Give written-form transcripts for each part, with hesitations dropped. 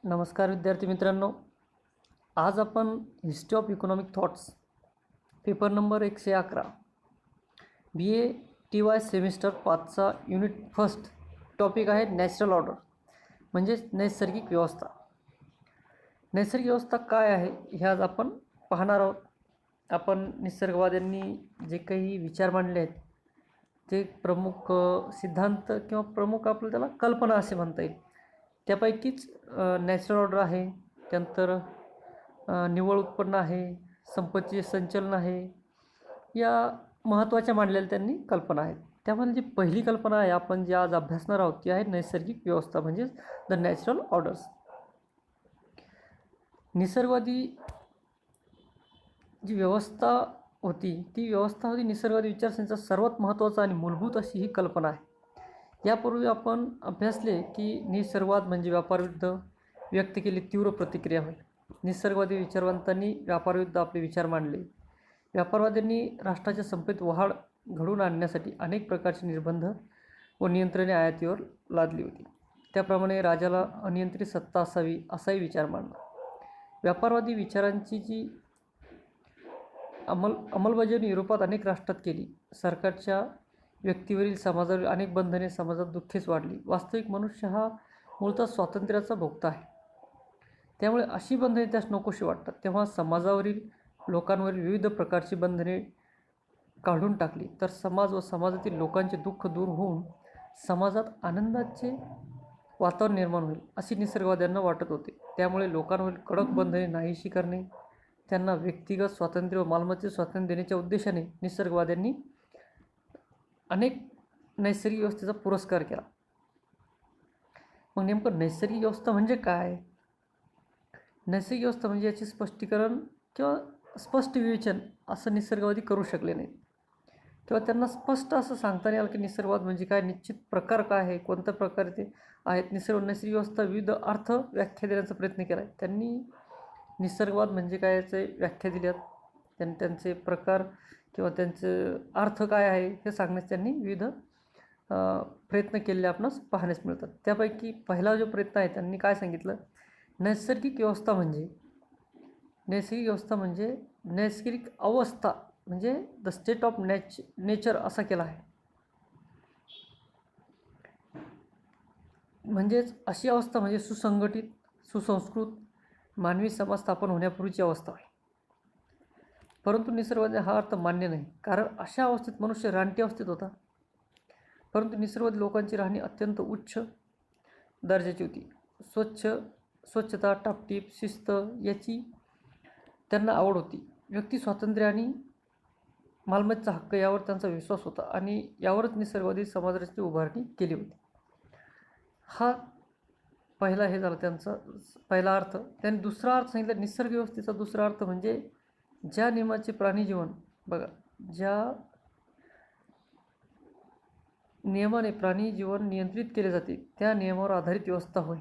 नमस्कार विद्यार्थी मित्रांनो, आज आपण history of economic thoughts paper number 111 BA TY semester 5चा युनिट फर्स्ट टॉपिक आहे नॅचरल ऑर्डर म्हणजेच नैसर्गिक व्यवस्था. नैसर्गिक व्यवस्था काय आहे हे आज आपण पाहणार आहोत. आपण निसर्गवाद्यांनी जे काही विचार मांडले आहेत ते प्रमुख सिद्धांत किंवा प्रमुख आपलं त्याला कल्पना असे म्हणता येईल. त्यापैकीच नॅचरल ऑर्डर आहे, त्यानंतर निव्वळ उत्पन्न आहे, संपत्तीचे संचलन आहे, या महत्त्वाच्या मांडलेल्या त्यांनी कल्पना आहेत. त्यामध्ये जी पहिली कल्पना आहे आपण जी आज अभ्यासणार आहोत ती आहे नैसर्गिक व्यवस्था म्हणजेच द नॅचरल ऑर्डर्स. निसर्गवादी जी व्यवस्था होती ती व्यवस्था होती निसर्गवादी विचारसरणीचा सर्वात महत्त्वाचा आणि मूलभूत अशी ही कल्पना आहे. यापूर्वी आपण अभ्यासले की निसर्गवाद म्हणजे व्यापारविरुद्ध व्यक्त केलेली तीव्र प्रतिक्रिया होय. निसर्गवादी विचारवंतांनी व्यापारविरुद्ध आपले विचार मांडले. व्यापारवाद्यांनी राष्ट्राच्या संपत्तीत वाढ घडवून आणण्यासाठी अनेक प्रकारचे निर्बंध व नियंत्रणे आयातीवर लादली होती. त्याप्रमाणे राजाला अनियंत्रित सत्ता असावी असाही विचार मांडला. व्यापारवादी विचारांची जी अंमलबजावणी युरोपात अनेक राष्ट्रात केली. सरकारच्या व्यक्तीवरील समाजावरील अनेक बंधने समाजात दुःखेच वाढली. वास्तविक मनुष्य हा मूळतः स्वातंत्र्याचा भोक्ता आहे, त्यामुळे अशी बंधने त्यास नकोशी वाटतात. तेव्हा समाजावरील लोकांवरील विविध प्रकारची बंधने काढून टाकली तर समाज व समाजातील लोकांचे दुःख दूर होऊन समाजात आनंदाचे वातावरण निर्माण होईल अशी निसर्गवाद्यांना वाटत होते. त्यामुळे लोकांवरील कडक बंधने नाहीशी करणे, त्यांना व्यक्तिगत स्वातंत्र्य व मालमत्तेचे स्वातंत्र्य देण्याच्या उद्देशाने निसर्गवाद्यांनी अनेक नैसर्गिक व्यवस्थेचा पुरस्कार केला. मग नेमकं नैसर्गिक व्यवस्था म्हणजे काय? नैसर्गिक व्यवस्था म्हणजे याचे स्पष्टीकरण किंवा स्पष्ट विवेचन असं निसर्गवादी करू शकले नाही, किंवा त्यांना स्पष्ट असं सांगता नाही आलं की निसर्गवाद म्हणजे काय, निश्चित प्रकार काय आहे, कोणत्या प्रकारे ते आहेत. नैसर्गिक व्यवस्था विविध अर्थ व्याख्या देण्याचा प्रयत्न केला आहे. त्यांनी निसर्गवाद म्हणजे काय याचे व्याख्या दिल्यात, त्यांचे प्रकार किंवा त्यांचे अर्थ काय आहे हे सांगण्यास त्यांनी विविध प्रयत्न केलेले आपणास पाहण्यास मिळतात. त्यापैकी पहिला जो प्रयत्न आहे त्यांनी काय सांगितलं, नैसर्गिक व्यवस्था म्हणजे नैसर्गिक अवस्था म्हणजे द स्टेट ऑफ नेचर असा केला आहे. म्हणजेच अशी अवस्था म्हणजे सुसंघटित सुसंस्कृत मानवी समाज स्थापन होण्यापूर्वीची अवस्था आहे. परंतु निसर्गवादी हा अर्थ मान्य नाही, कारण अशा अवस्थेत मनुष्य रानटी अवस्थेत होता. परंतु निसर्गवादी लोकांची राहणी अत्यंत उच्च दर्जाची होती. स्वच्छता, टापटीप, शिस्त याची त्यांना आवड होती. व्यक्ती स्वातंत्र्य आणि मालमत्तेचा हक्क यावर त्यांचा विश्वास होता आणि यावरच निसर्गवादी समाजाची उभारणी केली होती. हा पहिला हे झाला त्यांचा पहिला अर्थ. त्यांनी दुसरा अर्थ सांगितला निसर्ग व्यवस्थेचा दुसरा अर्थ म्हणजे ज्या नियमाचे प्राणी जीवन ज्या नियमाने प्राणी जीवन नियंत्रित केले जाते त्या नियमावर आधारित व्यवस्था होय.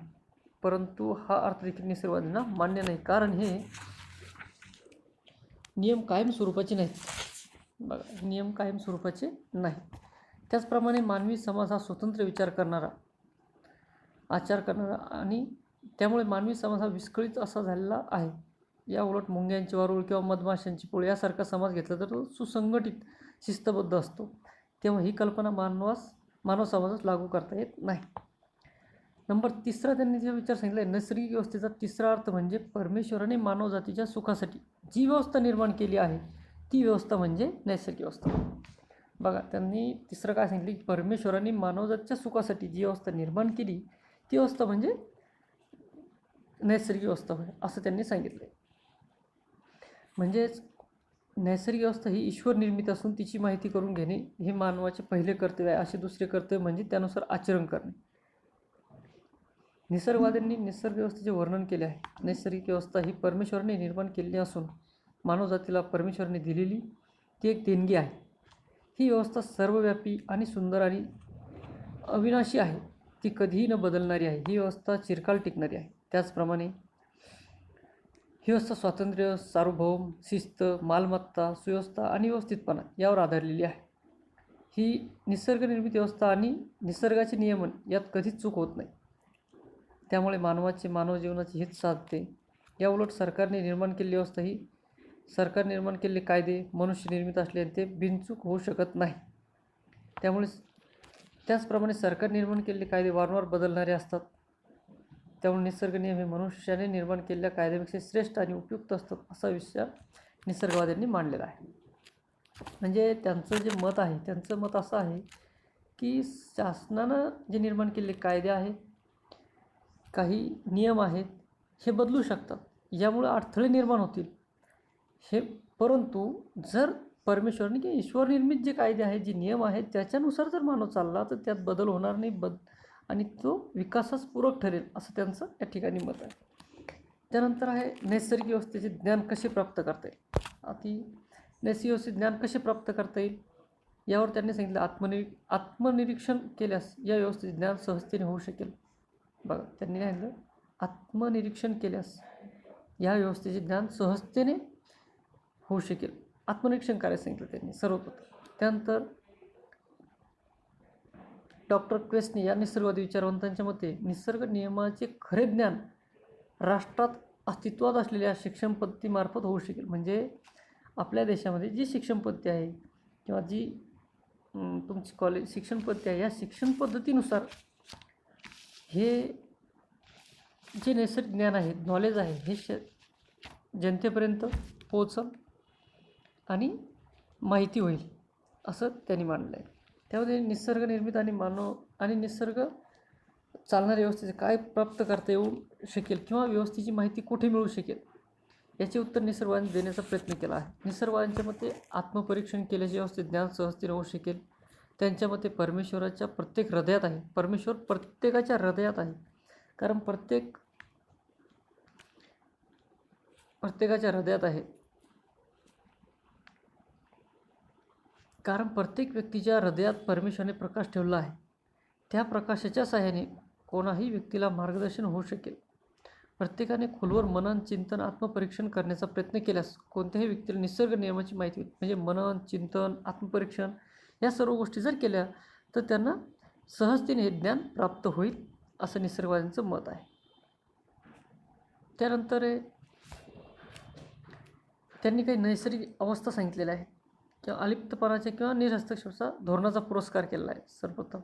परंतु हा अर्थ देखील निसर्गवाद्यांना मान्य नाही, कारण हे नियम कायम स्वरूपाचे नाहीत. नियम कायम स्वरूपाचे नाही. त्याचप्रमाणे मानवी समाज हा स्वतंत्र विचार करणारा, आचार करणारा आणि त्यामुळे मानवी समाज हा विस्कळीत असा झालेला आहे. या उलट मुंग्यांची वारूळ किंवा मधमाशांची पोळी यासारखा समाज घेतला तर तो सुसंघटित शिस्तबद्ध असतो. तेव्हा ही कल्पना मानव समाजास लागू करता येत नाही. नंबर तिसरा त्यांनी जे विचार सांगितला आहे, नैसर्गिक व्यवस्थेचा तिसरा अर्थ म्हणजे परमेश्वराने मानवजातीच्या सुखासाठी जी व्यवस्था निर्माण केली आहे ती व्यवस्था म्हणजे नैसर्गिक व्यवस्था. त्यांनी तिसरं काय सांगितलं की परमेश्वराने मानवजातीच्या सुखासाठी जी व्यवस्था निर्माण केली ती व्यवस्था म्हणजे नैसर्गिक व्यवस्था होय असं त्यांनी सांगितलं. म्हणजेच नैसर्गिक व्यवस्था ही ईश्वर निर्मित असून तिची माहिती करून घेणे हे मानवाचे पहिले कर्तव्य आहे. असे दुसरे कर्तव्य म्हणजे त्यानुसार आचरण करणे. निसर्गवाद्यांनी निसर्ग व्यवस्थेचे वर्णन केले आहे. नैसर्गिक व्यवस्था ही परमेश्वराने निर्माण केलेली असून मानवजातीला परमेश्वराने दिलेली ती एक देणगी आहे. ही व्यवस्था सर्वव्यापी आणि सुंदर आणि अविनाशी आहे. ती कधीही न बदलणारी आहे. ही व्यवस्था चिरकाल टिकणारी आहे. त्याचप्रमाणे ही व्यवस्था स्वातंत्र्य, सार्वभौम, शिस्त, मालमत्ता, सुव्यवस्था आणि व्यवस्थितपणा यावर आधारलेली आहे. ही निसर्गनिर्मित व्यवस्था आणि निसर्गाचे नियमन यात कधीच चूक होत नाही. त्यामुळे मानव जीवनाचे हित साधते. याउलट सरकारने निर्माण केलेले कायदे मनुष्य निर्मित असल्याने ते बिनचूक होऊ शकत नाही. त्याचप्रमाणे सरकार निर्माण केलेले कायदे वारंवार बदलणारे असतात. त्यामुळे निसर्ग नियम हे मनुष्याने निर्माण केलेल्या कायद्यापेक्षा श्रेष्ठ आणि उपयुक्त असतात असा विचार निसर्गवाद्यांनी मांडलेला आहे. म्हणजे त्यांचं जे मत आहे, त्यांचं मत असं आहे की शासनानं जे निर्माण केलेले कायदे आहेत, काही नियम आहेत, हे बदलू शकतात. यामुळे अडथळे निर्माण होतील परंतु जर परमेश्वराने किंवा ईश्वर निर्मित जे कायदे आहेत, जे नियम आहेत, त्याच्यानुसार जर मानव चालला तर त्यात बदल होणार नाही आणि तो विकासास पूरक ठरेल असं त्यांचं या ठिकाणी मत आहे. त्यानंतर आहे नैसर्गिक व्यवस्थेचे ज्ञान कसे प्राप्त करता येईल. नैसर्गिक व्यवस्थेचे ज्ञान कसे प्राप्त करता येईल यावर त्यांनी सांगितलं आत्मनिरीक्षण केल्यास या व्यवस्थेचे ज्ञान सहजतेने होऊ शकेल. बघा, त्यांनी सांगितलं आत्मनिरीक्षण केल्यास या व्यवस्थेचे ज्ञान सहजतेने होऊ शकेल. आत्मनिरीक्षण करायला सांगितलं त्यांनी सर्वप्रथम. त्यानंतर डॉक्टर क्वेस्टने या निसर्गवादी विचारवंतांच्या मते निसर्ग नियमाचे खरे ज्ञान राष्ट्रात अस्तित्वात असलेल्या शिक्षण पद्धतीमार्फत होऊ शकेल. म्हणजे आपल्या देशामध्ये जी शिक्षण पद्धती आहे किंवा जी तुमची शिक्षण पद्धती आहे, या शिक्षण पद्धतीनुसार हे जे नैसर्गिक ज्ञान आहे, नॉलेज आहे, हे जनतेपर्यंत पोहोचल आणि माहिती होईल असं त्यांनी मांडलं आहे. त्यामध्ये निसर्ग निर्मित आणि निसर्ग चालणाऱ्या व्यवस्थेचे काय प्राप्त करता येऊ शकेल किंवा व्यवस्थेची माहिती कुठे मिळू शकेल याचे उत्तर निसर्गवादाने देण्याचा प्रयत्न केला आहे. निसर्गवादांच्या मते आत्मपरीक्षण केल्याचे व्यवस्थित ज्ञान सहजतेने होऊ शकेल. त्यांच्या मते परमेश्वराच्या प्रत्येक हृदयात आहे. परमेश्वर प्रत्येकाच्या हृदयात आहे. कारण प्रत्येकाच्या हृदयात आहे. कारण प्रत्येक व्यक्तीच्या हृदयात परमेश्वराने प्रकाश ठेवला आहे. त्या प्रकाशाच्या साहाय्याने कोणाही व्यक्तीला मार्गदर्शन होऊ शकेल. प्रत्येकाने खोलवर मनन, चिंतन, आत्मपरीक्षण करण्याचा प्रयत्न केल्यास कोणत्याही व्यक्तीला निसर्ग नियमाची माहिती होईल. म्हणजे मनन, चिंतन, आत्मपरीक्षण या सर्व गोष्टी जर केल्या तर त्यांना सहजतेने हे ज्ञान प्राप्त होईल असं निसर्गवाद्यांचं मत आहे. त्यानंतर त्यांनी काही नैसर्गिक अवस्था सांगितलेल्या आहेत किंवा अलिप्तपणाच्या किंवा निरहस्तक्षेपाचा धोरणाचा पुरस्कार केलेला आहे. सर्वप्रथम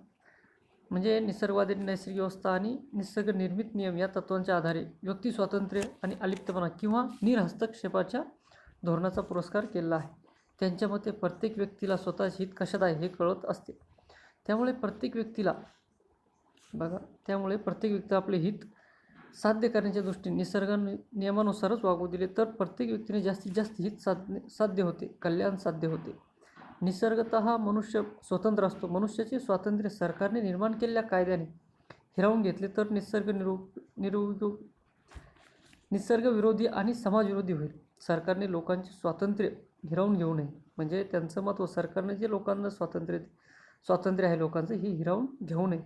म्हणजे निसर्गवाद्यांनी नैसर्गिक व्यवस्था आणि निसर्ग निर्मित नियम या तत्वांच्या आधारे व्यक्ती स्वातंत्र्य आणि अलिप्तपणा किंवा निरहस्तक्षेपाच्या धोरणाचा पुरस्कार केलेला आहे. त्यांच्या मते प्रत्येक व्यक्तीला स्वतःचे हित कशात आहे हे कळत असते. त्यामुळे प्रत्येक व्यक्तीला आपले हित साध्य करण्याच्या दृष्टीने निसर्ग नियमानुसारच वागू दिले तर प्रत्येक व्यक्तीने जास्तीत जास्त हित साध्य होते, कल्याण साध्य होते. निसर्गतः मनुष्य स्वतंत्र असतो. मनुष्याचे स्वातंत्र्य सरकारने निर्माण केलेल्या कायद्याने हिरावून घेतले तर निसर्ग विरोधी आणि समाजविरोधी होईल. सरकारने लोकांचे स्वातंत्र्य हिरावून घेऊ नये. म्हणजे त्यांचं मत, सरकारने जे लोकांना स्वातंत्र्य आहे लोकांचं, हे हिरावून घेऊ नये.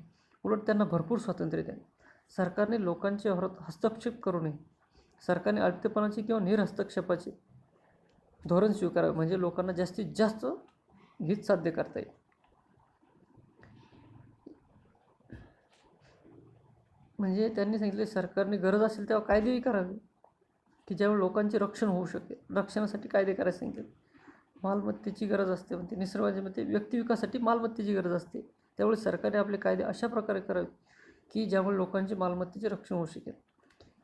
उलट त्यांना भरपूर स्वातंत्र्य द्यावे. सरकारने लोकांचे हस्तक्षेप करू नये. सरकारने अलिप्तपणाचे किंवा निरहस्तक्षेपाचे धोरण स्वीकारावे. म्हणजे लोकांना जास्तीत जास्त हित साध्य करता येईल. म्हणजे त्यांनी सांगितले सरकारने गरज असेल तेव्हा कायदेही करावे की ज्यावेळी लोकांचे रक्षण होऊ शकेल. रक्षणासाठी कायदे करायला सांगितले. मालमत्तेची गरज असते म्हणते निसर्गामध्ये. व्यक्तिविकासासाठी मालमत्तेची गरज असते. त्यामुळे सरकारने आपले कायदे अशा प्रकारे करावे की ज्यामुळे लोकांचे मालमत्तेचे रक्षण होऊ शकेल.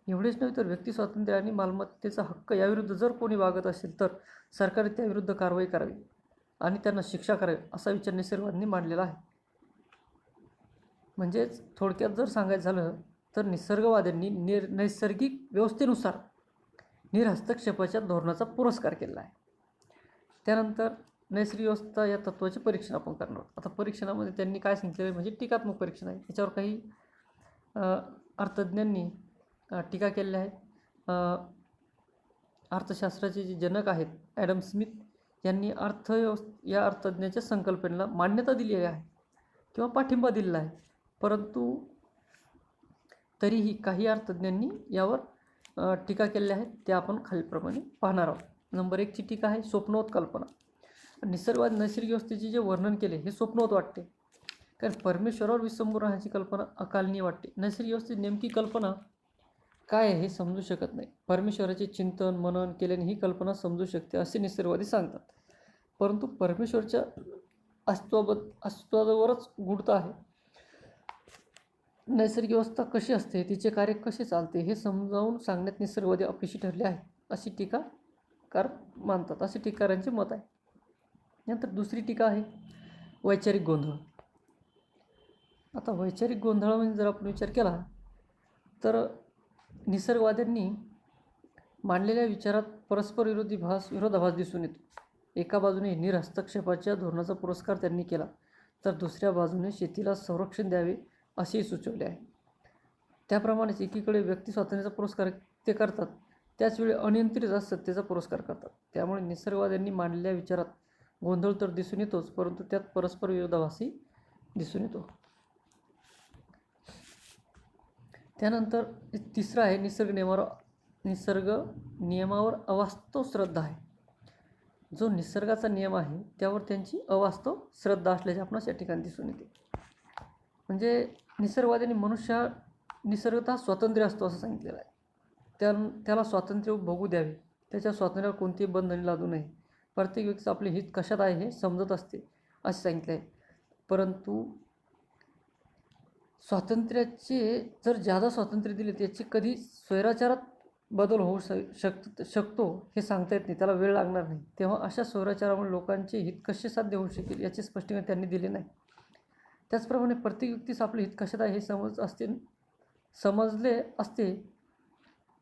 एवढेच नव्हे तर व्यक्ती स्वातंत्र्य आणि मालमत्तेचा हक्क याविरुद्ध जर कोणी वागत असेल तर सरकारने त्याविरुद्ध कारवाई करावी आणि त्यांना शिक्षा करावी असा विचार निसर्गवादांनी मांडलेला आहे. म्हणजेच थोडक्यात जर सांगायचं झालं तर निसर्गवाद्यांनी नैसर्गिक व्यवस्थेनुसार निरहस्तक्षेपाच्या धोरणाचा पुरस्कार केला आहे. त्यानंतर नैसर्गिक व्यवस्था या तत्त्वाचे परीक्षण आपण करणार आहोत. आता परीक्षणामध्ये त्यांनी काय सांगितलेलं म्हणजे टीकात्मक परीक्षण आहे. याच्यावर काही अर्थज्ञांनी टीका केलेल्या आहेत. अर्थशास्त्राचे जे जनक आहेत ॲडम स्मिथ यांनी या अर्थज्ञाच्या संकल्पनेला मान्यता दिलेली आहे किंवा पाठिंबा दिलेला आहे. परंतु तरीही काही अर्थज्ञांनी यावर टीका केलेल्या आहेत. त्या आपण खालीलप्रमाणे पाहणार आहोत. नंबर 1ची टीका आहे स्वप्नवत कल्पना. निसर्गवाद नैसर्गिक व्यवस्थेचे जे वर्णन केले हे स्वप्नवत वाटते. कारण परमेश्वरावर विसंबून राहण्याची कल्पना अकालनीय वाटते. नैसर्गिक व्यवस्थेची नेमकी कल्पना काय आहे हे समजू शकत नाही. परमेश्वराचे चिंतन मनन केल्याने ही कल्पना समजू शकते असे निसर्गवादी सांगतात. परंतु परमेश्वराच्या अस्तित्वावरच गूढता आहे. नैसर्गिक व्यवस्था कशी असते, तिचे कार्य कसे चालते हे समजावून सांगण्यात निसर्गवादी अपयशी ठरले आहेत अशी टीकाकार मानतात. असे टीकाकारांचे मत आहे. नंतर दुसरी टीका आहे वैचारिक गोंधळ. आता वैचारिक गोंधळ म्हणजे जर आपण विचार केला तर निसर्गवाद्यांनी मांडलेल्या विचारात परस्पर विरोधाभास दिसून येतो. एका बाजूने निरहस्तक्षेपाच्या धोरणाचा पुरस्कार त्यांनी केला, तर दुसऱ्या बाजूने शेतीला संरक्षण द्यावे असेही सुचवले आहे. त्याप्रमाणेच एकीकडे व्यक्ती स्वातंत्र्याचा पुरस्कार ते करतात, त्याचवेळी अनियंत्रित सत्तेचा पुरस्कार करतात. त्यामुळे निसर्गवाद्यांनी मांडलेल्या विचारात गोंधळ तर दिसून येतोच, परंतु त्यात परस्पर विरोधाभासही दिसून येतो. त्यानंतर तिसरं आहे निसर्ग नियमावर अवास्तव श्रद्धा आहे. जो निसर्गाचा नियम आहे त्यावर त्यांची अवास्तव श्रद्धा असल्याचे आपणास या ठिकाणी दिसून येते. म्हणजे निसर्गवाद्यांनी निसर्गतः स्वातंत्र्य असतो असं सांगितलेलं आहे. त्याला स्वातंत्र्य भोगू द्यावे, त्याच्या स्वातंत्र्यावर कोणतेही बंधने लादू नये. प्रत्येक व्यक्तीचं आपले हित कशात आहे हे समजत असते असे सांगितले आहे. परंतु स्वातंत्र्याचे जर जादा स्वातंत्र्य दिले त्याची कधी स्वैराचारात बदल होऊ शकतो हे सांगता येत नाही, त्याला वेळ लागणार नाही. तेव्हा अशा स्वैराचारामुळे लोकांचे हित कसे साध्य होऊ शकेल याचे स्पष्टीकरण त्यांनी दिले नाही. त्याचप्रमाणे प्रत्येक व्यक्तीस आपले हित कशात आहे हे समजले असते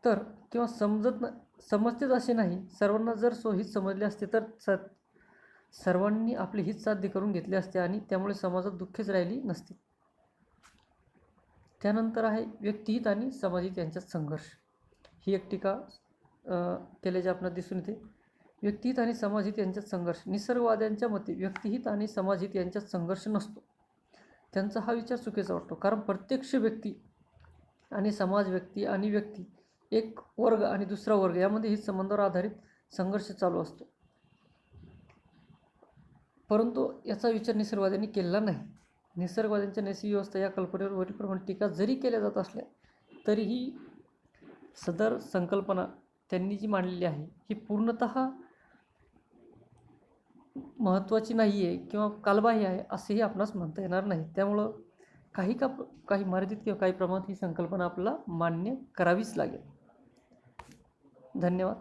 तर किंवा समजतेच असे नाही. सर्वांना जर हित समजले असते तर सर्वांनी आपले हित साध्य करून घेतले असते आणि त्यामुळे समाजात दुःखेच राहिली नसते. त्यानंतर आहे व्यक्तिहित आणि समाजहित यांच्यात संघर्ष. ही एक टीका केल्याचे आपल्याला दिसून येते. व्यक्तिहित आणि समाजहित यांच्यात संघर्ष. निसर्गवाद्यांच्या मते व्यक्तिहित आणि समाजहित यांच्यात संघर्ष नसतो. त्यांचा हा विचार चुकीचा वाटतो, कारण प्रत्यक्ष व्यक्ती आणि समाज, व्यक्ती आणि व्यक्ती, एक वर्ग आणि दुसरा वर्ग यामध्ये हित संबंधावर आधारित संघर्ष चालू असतो. परंतु याचा विचार निसर्गवाद्यांनी केलेला नाही. निसर्गवाद्यांच्या नैसर्गिक व्यवस्था या कल्पनेवर वरीलप्रमाणे टीका जरी केल्या जात असल्या तरीही सदर संकल्पना त्यांनी जी मांडलेली आहे ही पूर्णतः महत्त्वाची नाही आहे किंवा कालबाह्य आहे असेही आपणास म्हणता येणार नाही. त्यामुळं काही मर्यादित किंवा काही प्रमाणात ही संकल्पना आपल्याला मान्य करावीच लागेल. धन्यवाद.